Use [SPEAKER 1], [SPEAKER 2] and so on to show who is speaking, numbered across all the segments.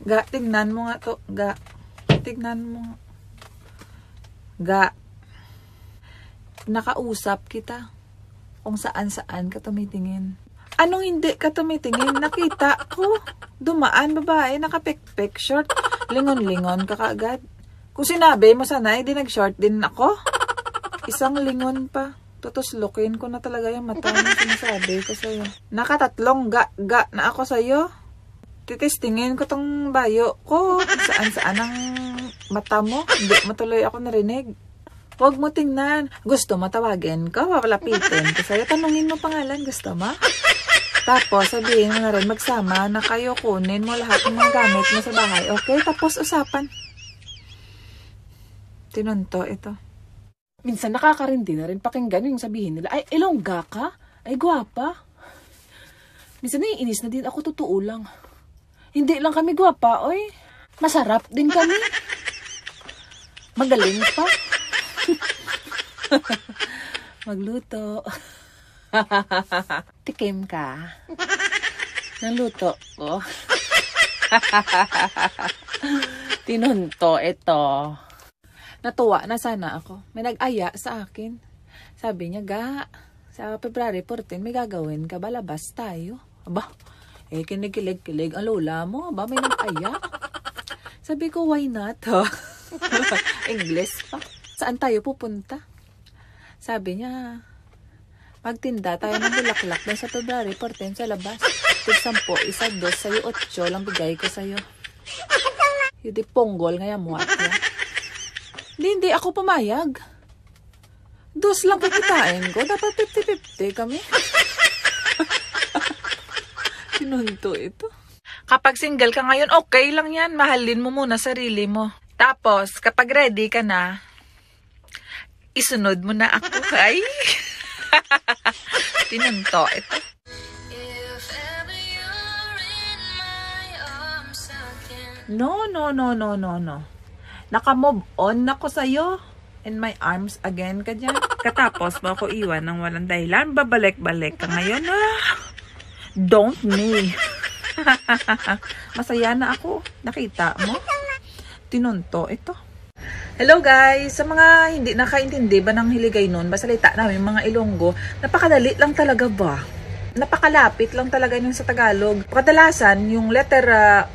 [SPEAKER 1] Ga, tignan mo nga to. Ga. Tignan mo. Ga. Nakausap kita. Kung saan-saan ka tumitingin. Anong hindi ka tumitingin? Nakita ko. Dumaan, babae, nakapikpik, short. Lingon-lingon ka kaagad. Kung sinabi mo sana, hindi nag-short din ako. Isang lingon pa. Tutuslukin ko na talaga yung mata mo sinasabi ko sa'yo. Nakatatlong ga na ako sa'yo. Titistingin ko tong bayo ko. Saan-saan ang mata mo. Hindi mo tuloy ako narinig. Huwag mo tingnan. Gusto mo tawagin ka? Papalapitin ko sa'yo. Tanungin mo pangalan. Gusto mo? Tapos sabihin mo na rin magsama na kayo, kunin mo lahat ng mga gamit mo sa bahay. Okay? Tapos usapan. Tinunto ito.
[SPEAKER 2] Minsan nakakarindi na rin pakinggan yung sabihin nila, ay, ilongga ka? Ay, gwapa. Minsan naiinis na din ako, totoo lang. Hindi lang kami gwapa, oy. Masarap din kami. Magaling pa. Magluto. Tikim ka. Naluto ko. Tinunto ito. Natuwa na sana ako. May nag-aya sa akin. Sabi niya, Ga, sa February 14, may gagawin ka ba? Labas tayo. Aba, kinikilig-kilig ang lola mo. Aba, may nag-aya. Sabi ko, why not? English pa. Saan tayo pupunta? Sabi niya, magtinda tayo ng bulaklak na sa February 14 sa labas. Tig 10, 1, 2, sa'yo 8 lang bigay ko sa'yo. Yung di ponggol ngayon mo at ya. Hindi ako pumayag. 2 lang kikitain ko. Dapat 50-50 kami. Sinunto ito. Kapag single ka ngayon, okay lang yan. Mahalin mo muna sarili mo. Tapos, kapag ready ka na, isunod mo na ako. Ay! Tinunto ito. No. Naka-move on ako sa'yo. In my arms again ka dyan. Katapos mo ako iwan ng walang dahilan. Babalik-balik ka ngayon. Don't me. Masaya na ako. Nakita mo? Tinunto ito. Hello guys! Sa mga hindi nakaintindi ba ng Hiligay nun, basalita namin mga Ilonggo, napakadali lang talaga ba? Napakalapit lang talaga yun sa Tagalog. Kadalasan, yung letter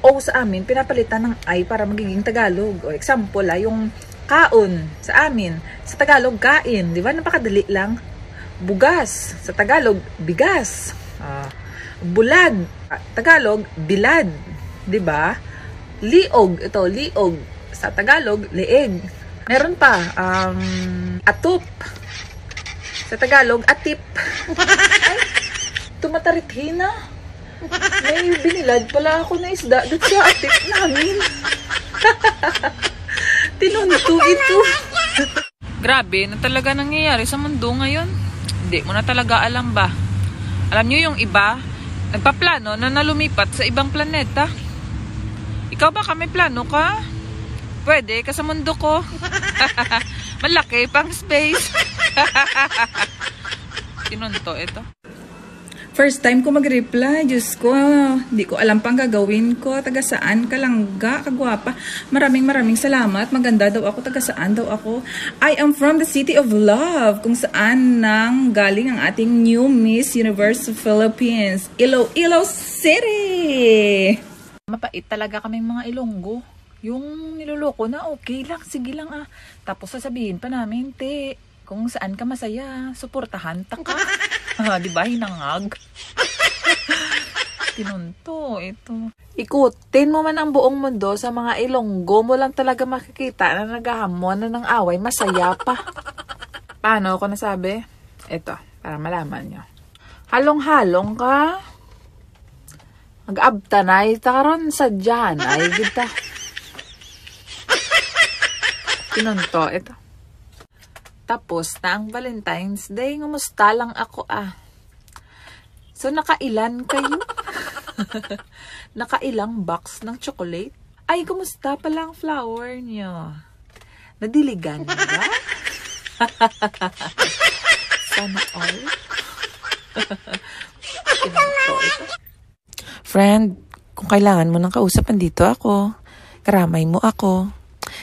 [SPEAKER 2] O sa amin, pinapalitan ng I para magiging Tagalog. O example, yung kaon sa amin. Sa Tagalog, kain. Di ba? Napakadali lang. Bugas. Sa Tagalog, bigas. Bulad. Tagalog, bilad. Di ba? Liog. Ito, liog. Sa Tagalog, leeg. Meron pa, atup. Sa Tagalog, atip. Ay, tumatarithin na. May binilad pala ako na isda dito sa atip namin. Tinunto ito. Grabe na talaga nangyayari sa mundo ngayon. Hindi mo na talaga alam ba? Alam nyo yung iba, nagpaplano na nalumipat sa ibang planeta. Ikaw ba kami plano ka? Pwede ka sa mundo ko. Malaki pang space. Tinunto ito. First time ko mag-reply. Diyos ko, hindi ko alam pang gagawin ko. Taga saan ka lang ga, kagwapa. Maraming salamat. Maganda daw ako. Taga saan daw ako. I am from the City of Love. Kung saan nang galing ang ating new Miss Universe Philippines. Iloilo City! Mapait talaga kaming mga Ilonggo. Yung niloloko na, okay lang. Sige lang Tapos sasabihin pa namin, te, kung saan ka masaya, suportahan ta ka. Diba, hinangag? Tinunto, ito. Ikutin mo man ang buong mundo sa mga Ilonggo mo lang talaga makikita na naghahamon na ng away, masaya pa. Paano ako nasabi? Ito, para malaman nyo. Halong-halong ka. Mag-abtanay, taron sa dyan, ay kita. Tinunto, ito. Tapos na ang Valentine's Day. Ngumusta lang ako So, nakailan kayo? Nakailang box ng chocolate? Ay, kumusta pala ang flower nyo? Nadiligan ba? Sana all. Friend,
[SPEAKER 1] Kung kailangan mo ng kausap, andito ako. Karamay mo ako.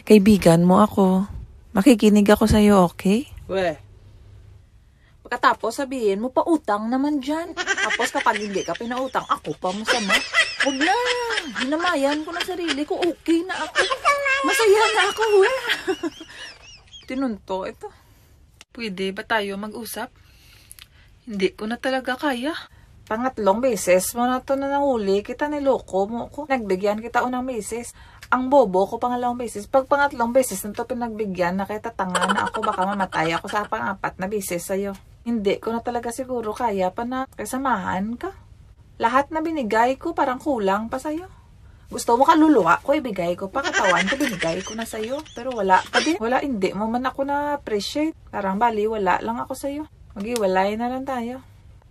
[SPEAKER 1] Kaibigan mo ako. Makikinig ako sa'yo, okay?
[SPEAKER 2] Weh. Pagkatapos sabihin mo, pautang naman dyan. Tapos kapag hindi ka pinautang, ako pa masama. Huwag na. Hinamayan ko na sarili ko. Okay na ako. Masaya na ako, weh. Tinunto ito.
[SPEAKER 1] Pwede ba tayo mag-usap? Hindi ko na talaga kaya.
[SPEAKER 2] Pangatlong beses mo na to na nahuli. Kita niloko mo ko. Nagbigyan kita unang beses. Ang bobo ko pangalawang beses. Pag pangatlong beses na to pinagbigyan na kaya tatanga na ako. Baka mamatay ako sa pangapat na beses sa'yo. Hindi ko na talaga siguro kaya pa na kasamahan ka. Lahat na binigay ko parang kulang pa sa'yo. Gusto mo kaluluwa ko, ibigay ko pa. Katawan ko, binigay ko na sa'yo. Pero wala pa din. Wala, hindi mo man ako na-appreciate. Parang bali, wala lang ako sa'yo. Mag-iwalay na lang tayo.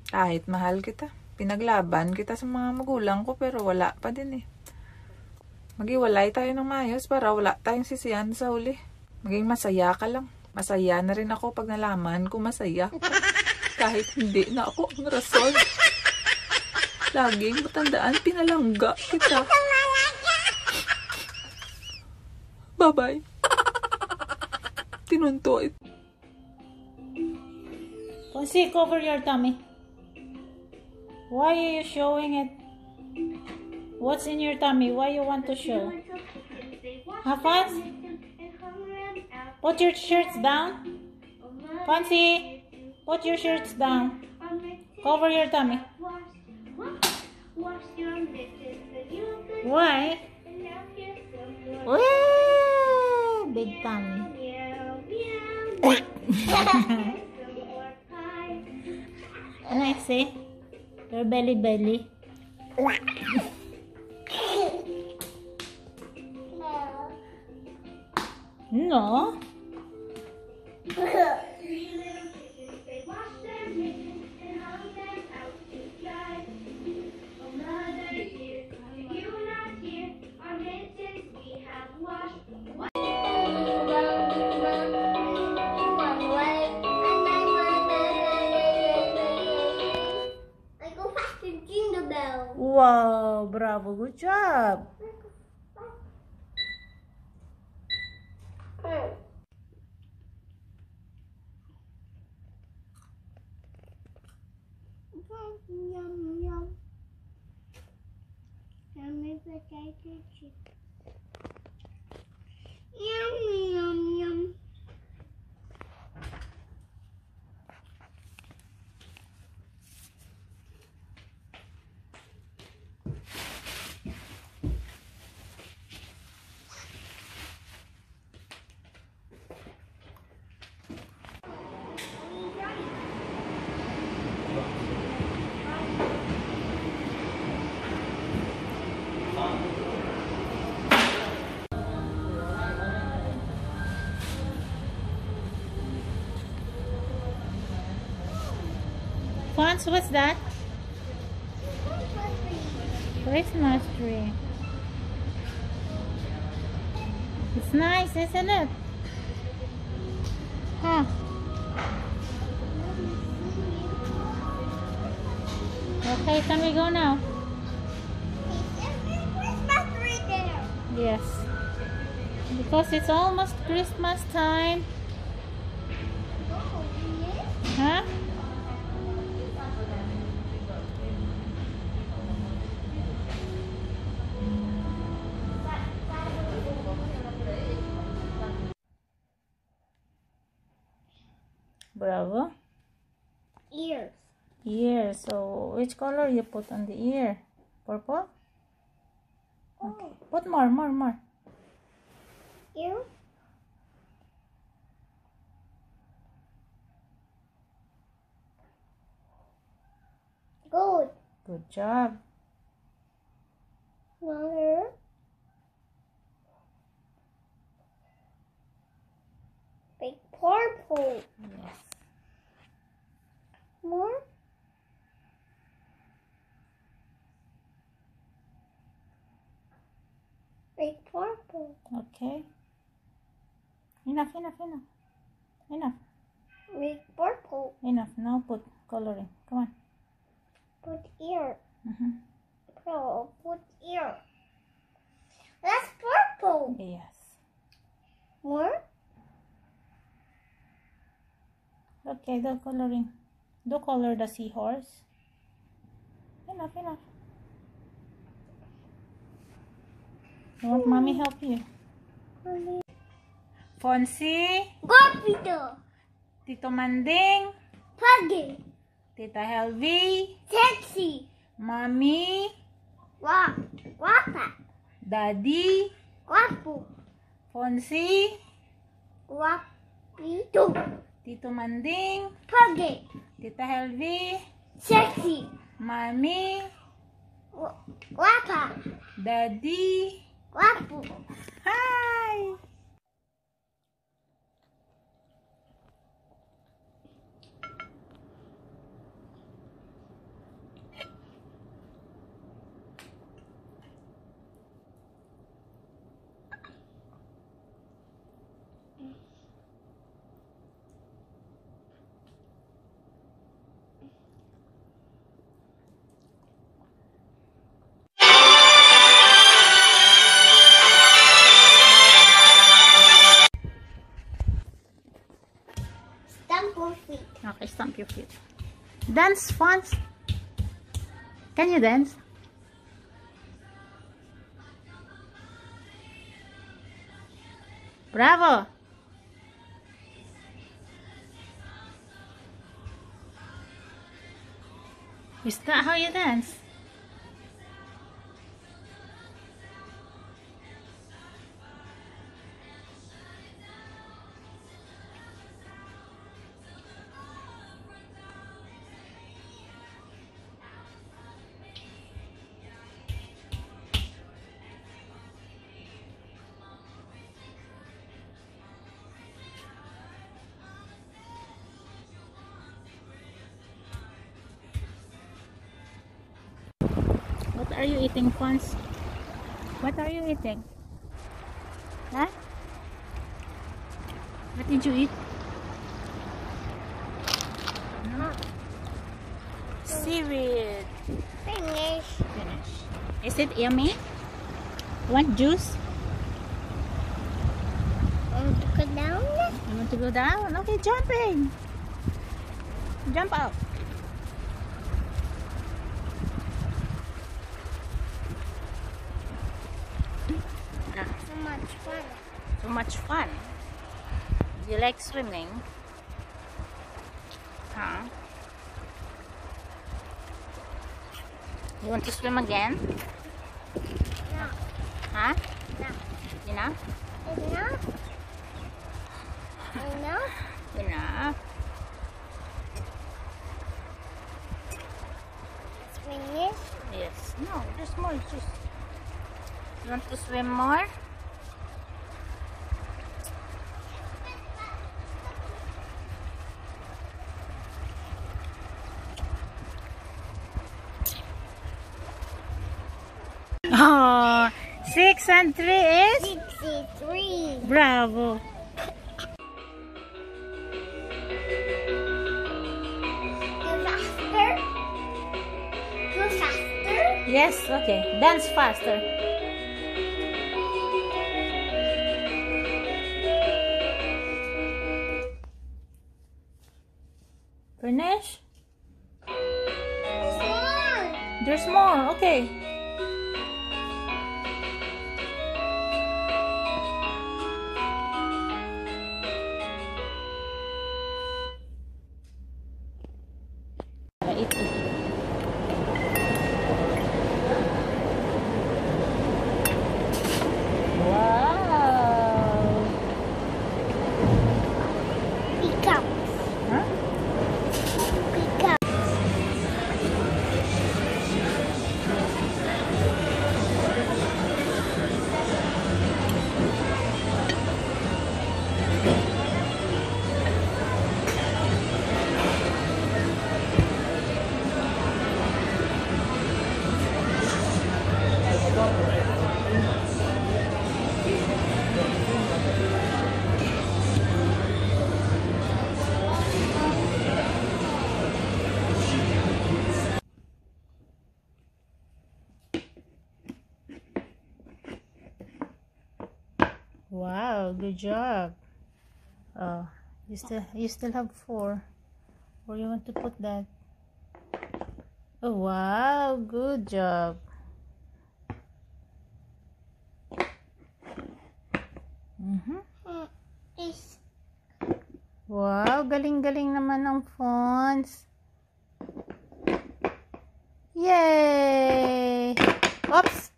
[SPEAKER 2] Kahit mahal kita. Pinaglaban kita sa mga magulang ko, pero wala pa din eh. Mag-iwalay tayo ng maayos para wala tayong sisiyan sa huli. Maging masaya ka lang. Masaya na rin ako pag nalaman ko masaya. Kahit hindi na ako ang rason. Laging matandaan, pinalangga kita. Bye-bye. Tinunto ito.
[SPEAKER 3] Fonzie, cover your tummy. Why are you showing it? What's in your tummy? Why you want to show? Fonz? Put your shirts down. Fonzie, put your shirts down. Cover your tummy. Why? Woo! Big tummy. Ano I say? Your belly. No. Wow, bravo, good job.
[SPEAKER 4] Yum. Yummy potato chip. Yum.
[SPEAKER 3] Fonz, what's that? Christmas tree. It's nice, isn't it? Huh? Okay, can we go now?
[SPEAKER 4] Christmas tree there.
[SPEAKER 3] Yes. Because it's almost Christmas time. Huh? Bravo.
[SPEAKER 4] Ears.
[SPEAKER 3] Ear. So, which color you put on the ear? Purple? Okay. Put more.
[SPEAKER 4] Ear. Good.
[SPEAKER 3] Good job.
[SPEAKER 4] Another. Big purple.
[SPEAKER 3] Yes.
[SPEAKER 4] More. Big purple.
[SPEAKER 3] Okay. Enough.
[SPEAKER 4] Big purple.
[SPEAKER 3] Enough. Now put coloring. Come on.
[SPEAKER 4] Put ear. purple. Put ear. That's purple.
[SPEAKER 3] Yes.
[SPEAKER 4] More?
[SPEAKER 3] Okay, the coloring. Do color the seahorse. Enough, enough. You want mommy help you? Fonzie,
[SPEAKER 4] Guapito.
[SPEAKER 3] Tito Manding,
[SPEAKER 4] Puggy.
[SPEAKER 3] Tita Helvi,
[SPEAKER 4] Sexy.
[SPEAKER 3] Mommy,
[SPEAKER 4] Guapa.
[SPEAKER 3] Daddy,
[SPEAKER 4] Guapo.
[SPEAKER 3] Fonzie,
[SPEAKER 4] Guapito.
[SPEAKER 3] Tito Manding,
[SPEAKER 4] Puggy.
[SPEAKER 3] Tita Helvi,
[SPEAKER 4] Sexy.
[SPEAKER 3] Mommy,
[SPEAKER 4] Guapa.
[SPEAKER 3] Daddy.
[SPEAKER 4] Guapo.
[SPEAKER 3] Hi!
[SPEAKER 4] Stamp your feet.
[SPEAKER 3] Okay, stamp your feet. Dance, Fonz. Can you dance? Bravo! Is that how you dance? What are you eating, Fonz? What are you eating? Huh? What did you eat? Seaweed.
[SPEAKER 4] Finish.
[SPEAKER 3] Finish. Is it yummy? Want juice?
[SPEAKER 4] Want to go down?
[SPEAKER 3] You want to go down? Okay, jumping. Jump out.
[SPEAKER 4] So much fun.
[SPEAKER 3] So much fun. You like swimming? Huh? You want to swim again?
[SPEAKER 4] No.
[SPEAKER 3] Huh?
[SPEAKER 4] No.
[SPEAKER 3] Enough?
[SPEAKER 4] Enough? Enough?
[SPEAKER 3] Enough.
[SPEAKER 4] Finish?
[SPEAKER 3] Yes. No, there's more. Just you want to swim more? Oh, 6 and 3 is
[SPEAKER 4] 63.
[SPEAKER 3] bravo.
[SPEAKER 4] Go faster. Go faster.
[SPEAKER 3] Yes, okay. Dance faster. Finish?
[SPEAKER 4] More.
[SPEAKER 3] There's more. Okay. Wow.
[SPEAKER 4] Pick up.
[SPEAKER 3] Huh?
[SPEAKER 4] Pick up.
[SPEAKER 3] Wow, good job. Oh, you still have 4. Where you want to put that? Oh, wow, good job. Wow, galing-galing naman ng fonts. Yay! Oops!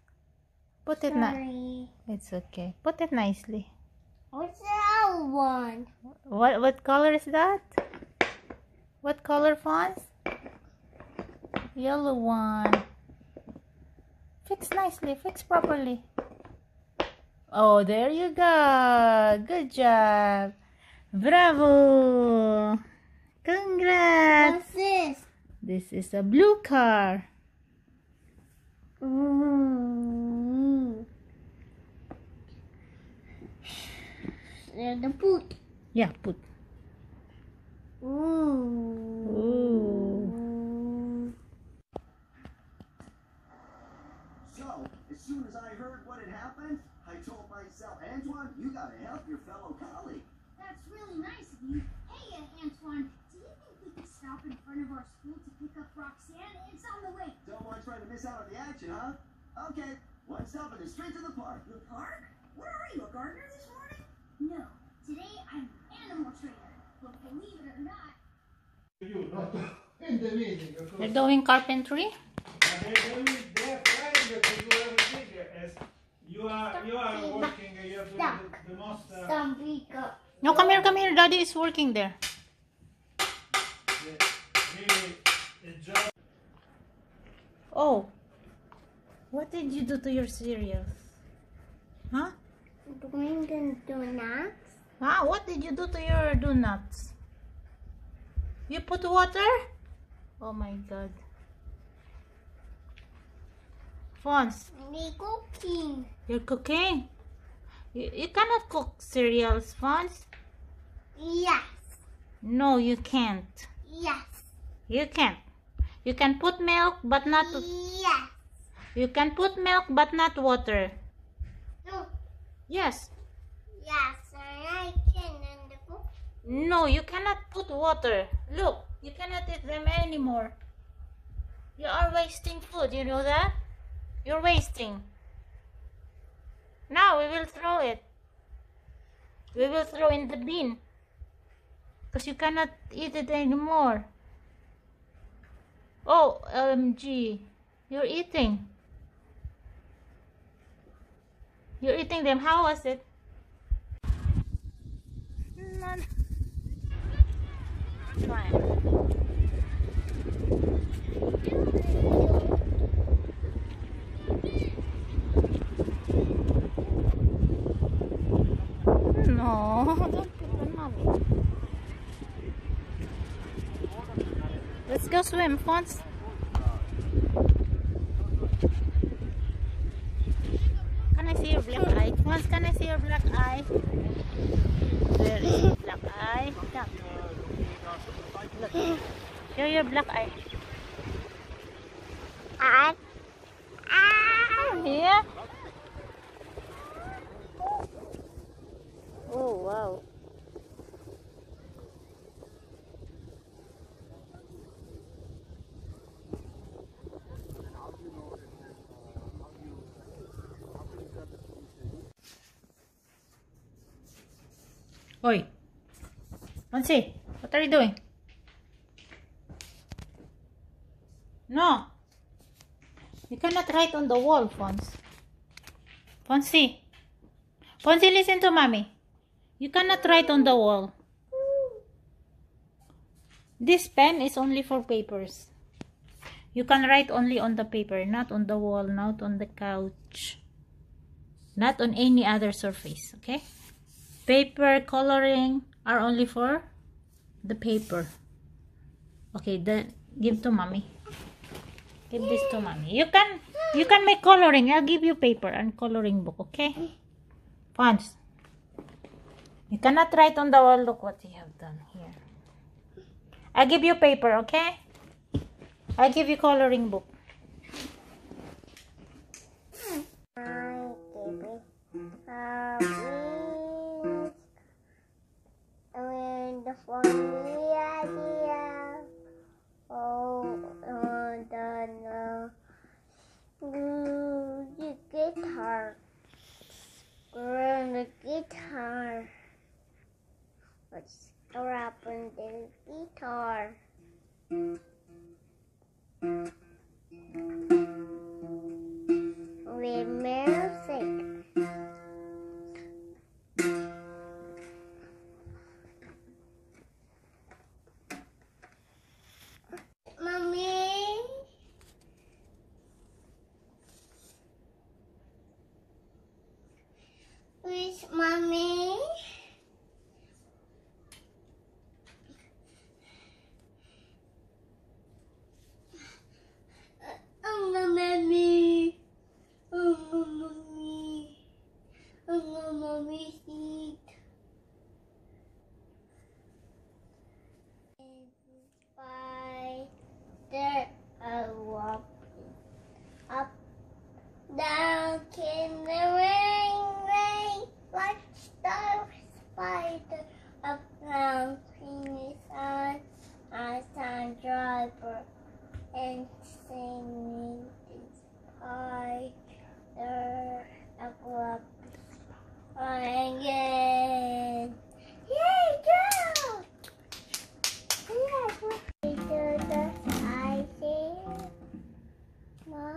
[SPEAKER 3] Put it
[SPEAKER 4] Sorry.
[SPEAKER 3] It's okay. Put it nicely.
[SPEAKER 4] What's that one?
[SPEAKER 3] What color is that? What color fonts? Yellow one. Fix nicely. Fix properly. Oh, there you go. Good job. Bravo. Congrats.
[SPEAKER 4] What's this?
[SPEAKER 3] This is a blue car.
[SPEAKER 4] There's the boot.
[SPEAKER 3] Yeah, put.
[SPEAKER 4] Ooh.
[SPEAKER 5] So, as soon as I heard what had happened, I told myself, Antoine, you gotta help your fellow colleague.
[SPEAKER 6] That's really nice of you. Hey, Antoine, do you think we could stop in front of our school to pick up Roxanne? It's on the way.
[SPEAKER 5] Don't want you to miss out on the action, huh? Okay, one stop and then straight to the park.
[SPEAKER 6] The park? Where are you, a gardener this morning? No, today I'm an animal trainer. But believe it or not,
[SPEAKER 7] You not in the meeting.
[SPEAKER 3] You're doing carpentry?
[SPEAKER 7] They're trying to do everything as you are working. You are doing the most.
[SPEAKER 4] Some pick up.
[SPEAKER 3] No, come here. Daddy is working there.
[SPEAKER 7] Really, the job.
[SPEAKER 3] Oh. What did you do to your cereals? Huh?
[SPEAKER 4] Doing the donuts.
[SPEAKER 3] Huh? What did you do to your donuts? You put water? Oh my god. Fons,
[SPEAKER 4] They cooking.
[SPEAKER 3] you're cooking? You cannot cook cereals, Fons.
[SPEAKER 4] Yes.
[SPEAKER 3] No, you can't.
[SPEAKER 4] Yes.
[SPEAKER 3] You can't. You can put milk, but not...
[SPEAKER 4] Yes.
[SPEAKER 3] You can put milk, but not water.
[SPEAKER 4] No.
[SPEAKER 3] Yes.
[SPEAKER 4] Yes. I can and the cook.
[SPEAKER 3] No, you cannot put water. Look, you cannot eat them anymore. You are wasting food, you know that? You're wasting. Now we will throw it. We will throw in the bin. Because you cannot eat it anymore. Oh, OMG. You're eating. You're eating them. How was it? None. Fine. No, don't put on mommy. Let's go swim, Fons. Can I see your black eye? Fons, can I see your black eye? Where is your black eye? Come. Look. Show your black eye. Here. Oh, wow. Oi. Fonzie, what are you doing? No. You cannot write on the wall, Fons. Fonzie. Fonzie, listen to mommy. You cannot write on the wall. This pen is only for papers. You can write only on the paper, not on the wall, not on the couch, not on any other surface, okay? Paper coloring are only for the paper. Okay, then give to mommy. Give this to mommy. You can make coloring. I'll give you paper and coloring book, okay? Fons. You cannot write on the wall. Look what you have done here. I'll give you paper, okay? I'll give you coloring book.
[SPEAKER 4] I give it. guitar. Let's open the guitar. With music. Mommy. Where's mommy? Mommy. Mommy. Mommy seat. By there I walk up, down in the rain, like star spider, up down in sun, as time driver, and singing this spider, go up, again. Yay, go! I see my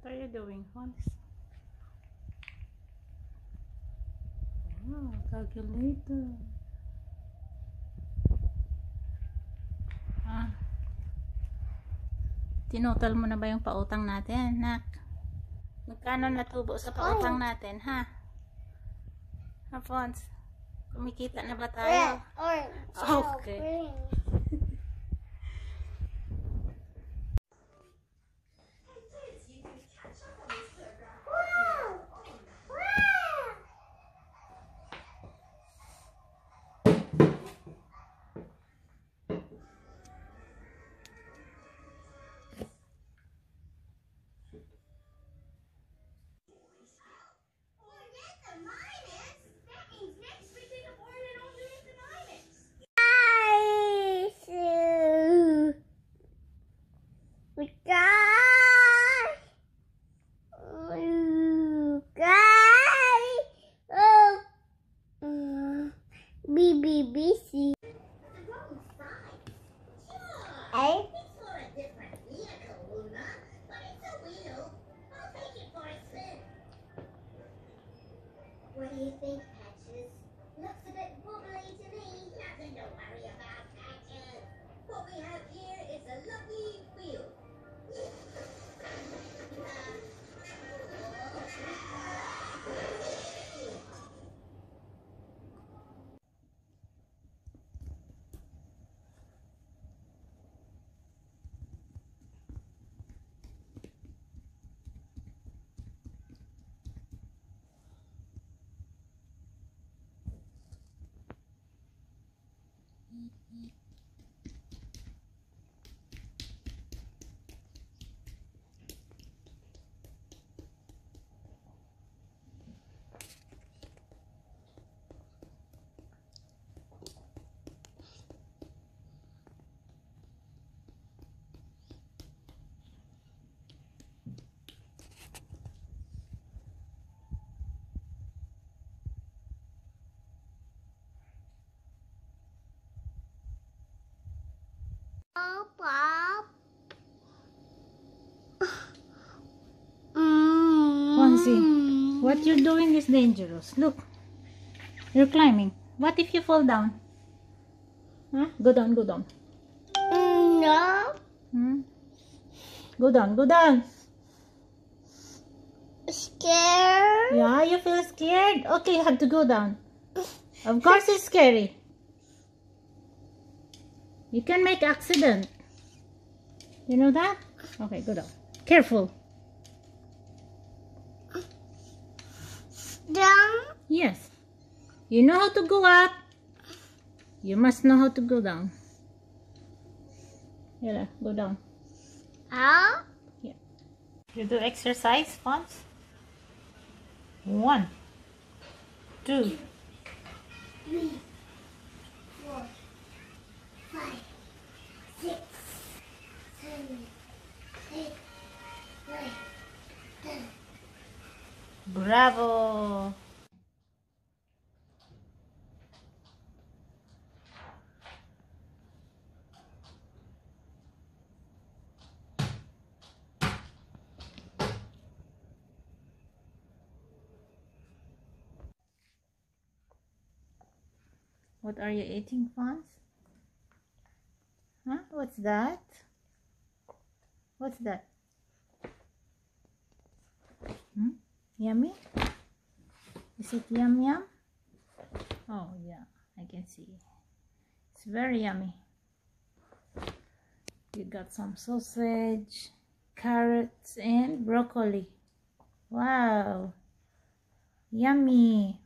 [SPEAKER 3] What are you doing, Hans? Wow, calculator. Tinotal mo na ba yung pautang natin, nak? Magkano natubo sa pautang natin, ha? Alphonse, kumikita na ba tayo? Okay. BBC. Hey? It's for a different vehicle, Luna, but it's a wheel. I'll take it for a spin. What do you think, Patches? Looks a bit wobbly to me. Nothing to worry about, Patches. What we have here is a lucky wheel. Pop. Fonzie, what you're doing is dangerous. Look, you're climbing. What if you fall down? Huh? Go down, go down.
[SPEAKER 4] No.
[SPEAKER 3] Hmm? Go down, go down.
[SPEAKER 4] Scared?
[SPEAKER 3] Yeah, you feel scared? Okay, you have to go down. Of course it's scary. You can make accident. You know that? Okay, go down. Careful.
[SPEAKER 4] Down?
[SPEAKER 3] Yes. You know how to go up. You must know how to go down. Yeah, go down.
[SPEAKER 4] How?
[SPEAKER 3] You do exercise, Fons? 1, 2.
[SPEAKER 4] 3, 4, 5, 6, 7, 8, 9, 10.
[SPEAKER 3] Bravo! What are you eating, Fons? Huh? What's that? What's that? Yummy? Is it yum yum? Oh yeah, I can see. It's very yummy. You got some sausage, carrots, and broccoli. Wow! Yummy!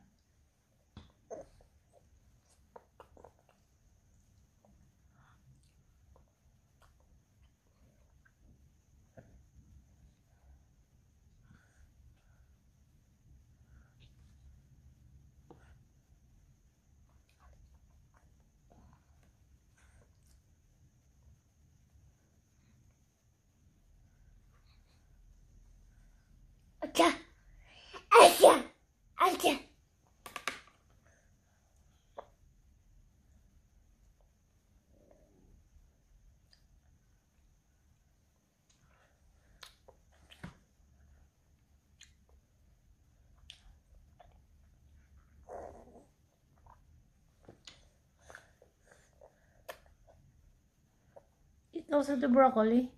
[SPEAKER 4] Acha! Acha! Acha!
[SPEAKER 3] Eat also the broccoli.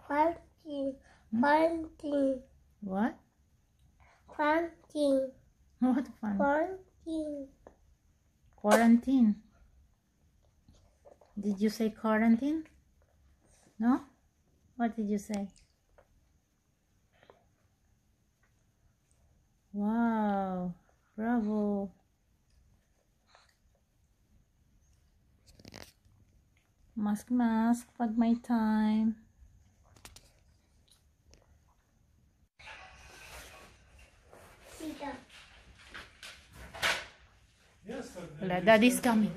[SPEAKER 4] Quarantine. Quarantine.
[SPEAKER 3] What?
[SPEAKER 4] Quarantine.
[SPEAKER 3] What fun?
[SPEAKER 4] Quarantine.
[SPEAKER 3] Quarantine. Did you say quarantine? No? What did you say? Wow. Bravo. Mask pag may time.
[SPEAKER 4] Sita.
[SPEAKER 3] Wala, daddy's coming.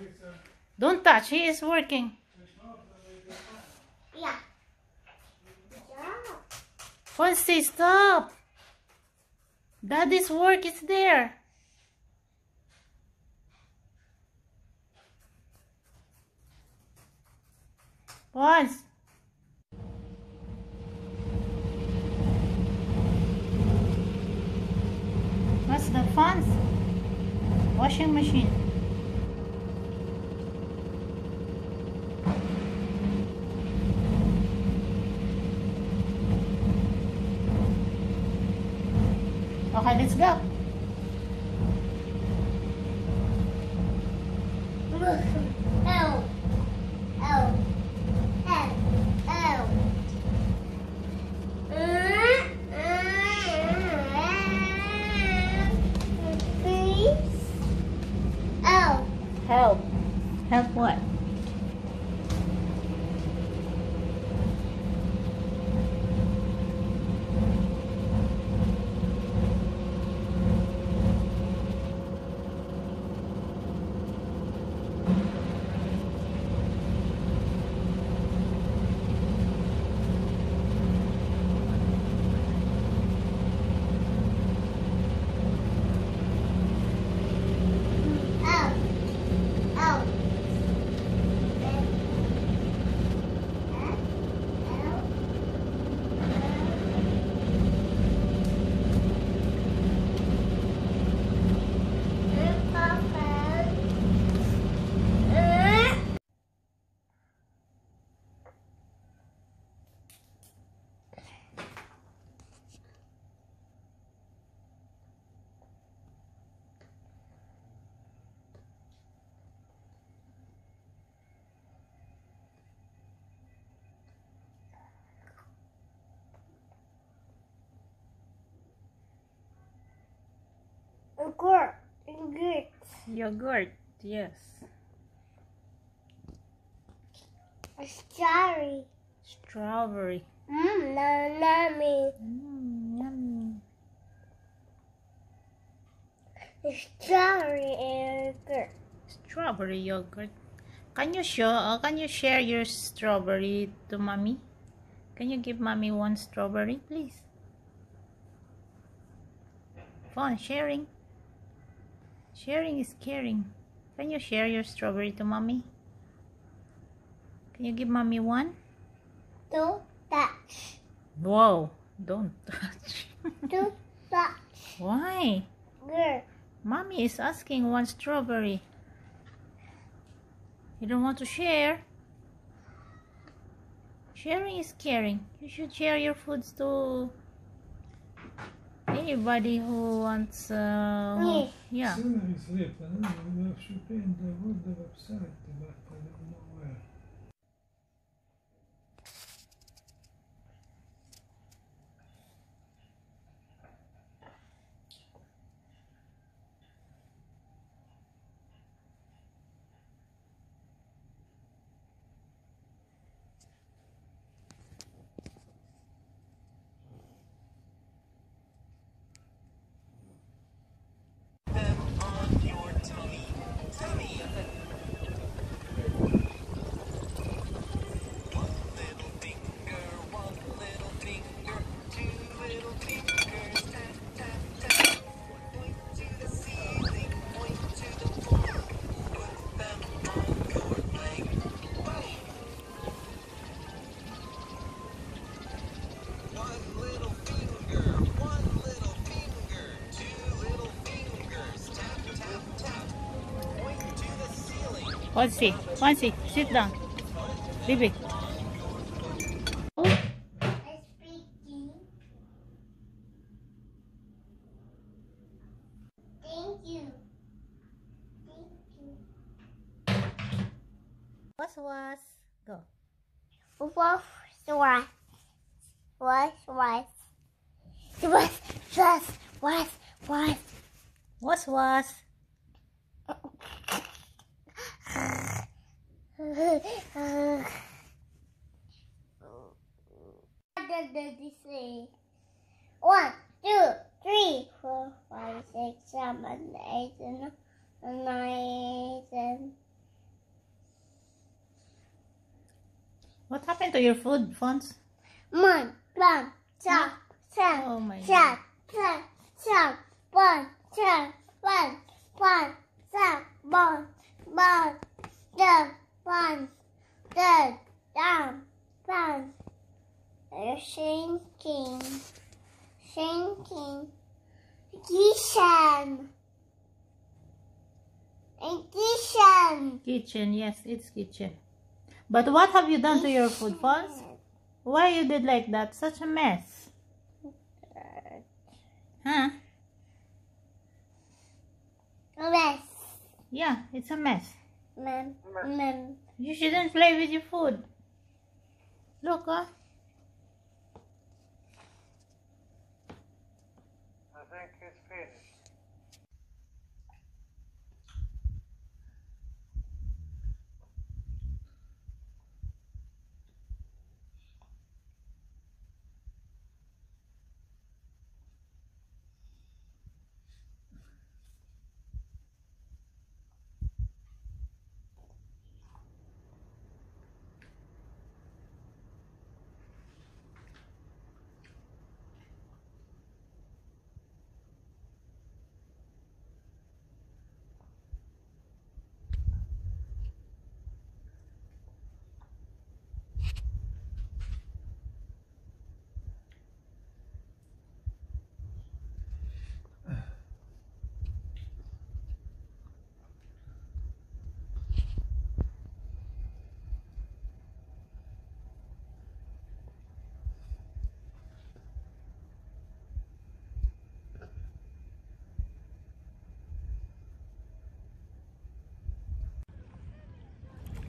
[SPEAKER 3] Don't touch, he is working.
[SPEAKER 4] Yeah. Yeah.
[SPEAKER 3] Fonzie, stop. Daddy's work is there. Fonz. What's the Fonz? Washing machine. Okay, let's go.
[SPEAKER 4] L. L. L. L. Please. L.
[SPEAKER 3] Help. Help what?
[SPEAKER 4] L. L. Yogurt. Yogurt.
[SPEAKER 3] Yogurt, yes.
[SPEAKER 4] Strawberry.
[SPEAKER 3] Strawberry.
[SPEAKER 4] Yummy.
[SPEAKER 3] Yummy.
[SPEAKER 4] Strawberry yogurt.
[SPEAKER 3] Strawberry yogurt. Can you share your strawberry to mommy? Can you give mommy one strawberry, please? Fun sharing. Sharing is caring. Can you share your strawberry to mommy? Can you give mommy one?
[SPEAKER 4] Don't touch.
[SPEAKER 3] Whoa, don't touch.
[SPEAKER 4] Don't touch.
[SPEAKER 3] Why?
[SPEAKER 4] Girl.
[SPEAKER 3] Mommy is asking one strawberry. You don't want to share? Sharing is caring. You should share your foods to anybody who wants. Yeah.
[SPEAKER 7] Soon as sleep, and then you should be in the website, but I don't know where.
[SPEAKER 3] Fancy, sit down. Baby.
[SPEAKER 4] I'm speaking. Thank you. Thank you.
[SPEAKER 3] Was. Go.
[SPEAKER 4] Was. What did he say? 1, 2, 3, 4, 5, 6, 7, 8, 9, 10.
[SPEAKER 3] What happened to your food, Fons?
[SPEAKER 4] One, one, chop, chop,
[SPEAKER 3] Oh my
[SPEAKER 4] chop, chop, chop, one, chop, one, chop, one, chop, one, down, one. Sinking.
[SPEAKER 3] Kitchen, yes, it's kitchen. But what have you done to your food, Fons? Why you did like that? Such a mess. Huh?
[SPEAKER 4] Mess.
[SPEAKER 3] Yeah, it's a mess.
[SPEAKER 4] Mem.
[SPEAKER 3] You shouldn't play with your food. Look,
[SPEAKER 7] I think it's finished.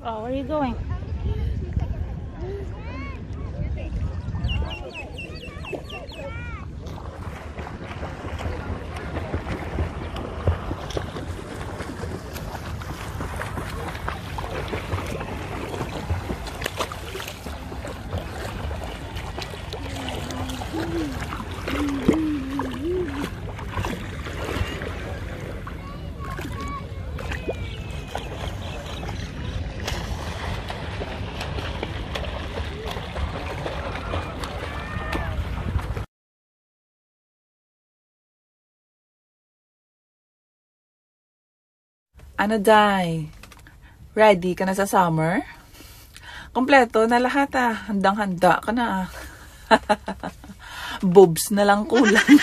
[SPEAKER 3] oh, where are you going?
[SPEAKER 1] Ano, Day? Ready ka na sa summer? Kompleto na lahat, ah. Handang-handa ka na, ah. Boobs na lang kulang.